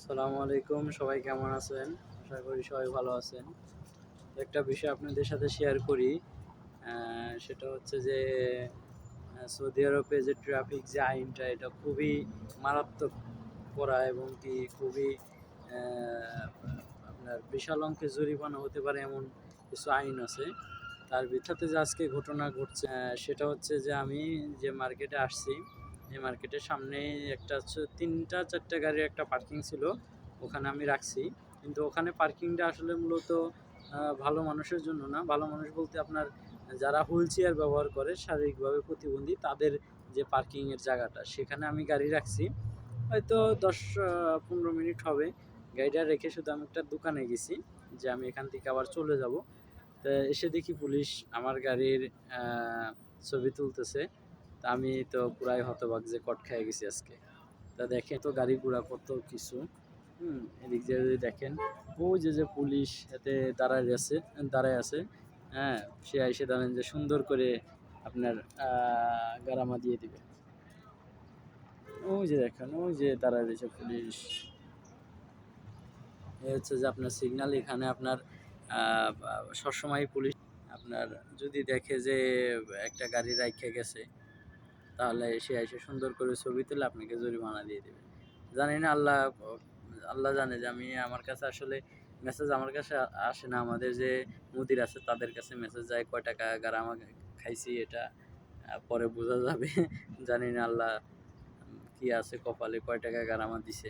আসসালামু আলাইকুম, সবাই কেমন আছেন? আশা করি সবাই ভালো আছেন। একটা বিষয় আপনাদের সাথে শেয়ার করি। সেটা হচ্ছে যে সৌদি আরবে যে ট্রাফিক যে আইনটা এটা খুবই মারাত্মক করা এবং কি খুবই আ আপনার বিশাল অঙ্কের জরিমানা হতে পারে এমন কিছু আইন আছে। তার ভিত্তিতে যে আজকে ঘটনা ঘটছে সেটা হচ্ছে যে আমি যে মার্কেটে আসছি, এই মার্কেটের সামনেই একটা হচ্ছে ৩টা-৪টা গাড়ির একটা পার্কিং ছিল। ওখানে আমি রাখছি। কিন্তু ওখানে পার্কিংটা আসলে মূলত ভালো মানুষের জন্য না। ভালো মানুষ বলতে আপনার যারা হুইল চেয়ার ব্যবহার করে, শারীরিকভাবে প্রতিবন্ধী তাদের যে পার্কিংয়ের জায়গাটা, সেখানে আমি গাড়ি রাখছি। হয়তো ১০-১৫ মিনিট হবে। গাড়িটা রেখে শুধু আমি একটা দোকানে গেছি যে আমি এখান থেকে আবার চলে যাব। তো এসে দেখি পুলিশ আমার গাড়ির আ ছবি তুলতেছে। তা আমি তো পুরাই হতবাক যে কট খেয়ে গেছি আজকে। তা দেখেন তো গাড়ি ঘোড়া কত কিছু। এদিক দিয়ে যদি দেখেন ওই যে পুলিশ এতে দাঁড়ায় আছে। হ্যাঁ? সে আইসে ধরেন যে সুন্দর করে আপনার আ গারামা দিয়ে দিবে। ওই যে দেখেন, ওই যে দাঁড়ায় রয়েছে পুলিশ। এ হচ্ছে যে আপনার সিগন্যাল এখানে আপনার আ বা সবসময় পুলিশ আপনার যদি দেখে যে একটা গাড়ি রাইখা গেছে, তাহলে সে আইসা সুন্দর করে ছবি তুলে আপনাকে জরিমানা দিয়ে দিবে। জানি না আল্লাহ জানে যে আমার কাছে আসলে মেসেজ আমার কাছে আসে না। আমাদের যে মুদির আছে তাদের কাছে মেসেজ যায় কয় টাকা গারামা খাইছি এটা পরে বোঝা যাবে। জানি না আল্লাহ কি আছে কপালে কয় টাকা গারামা দিছে।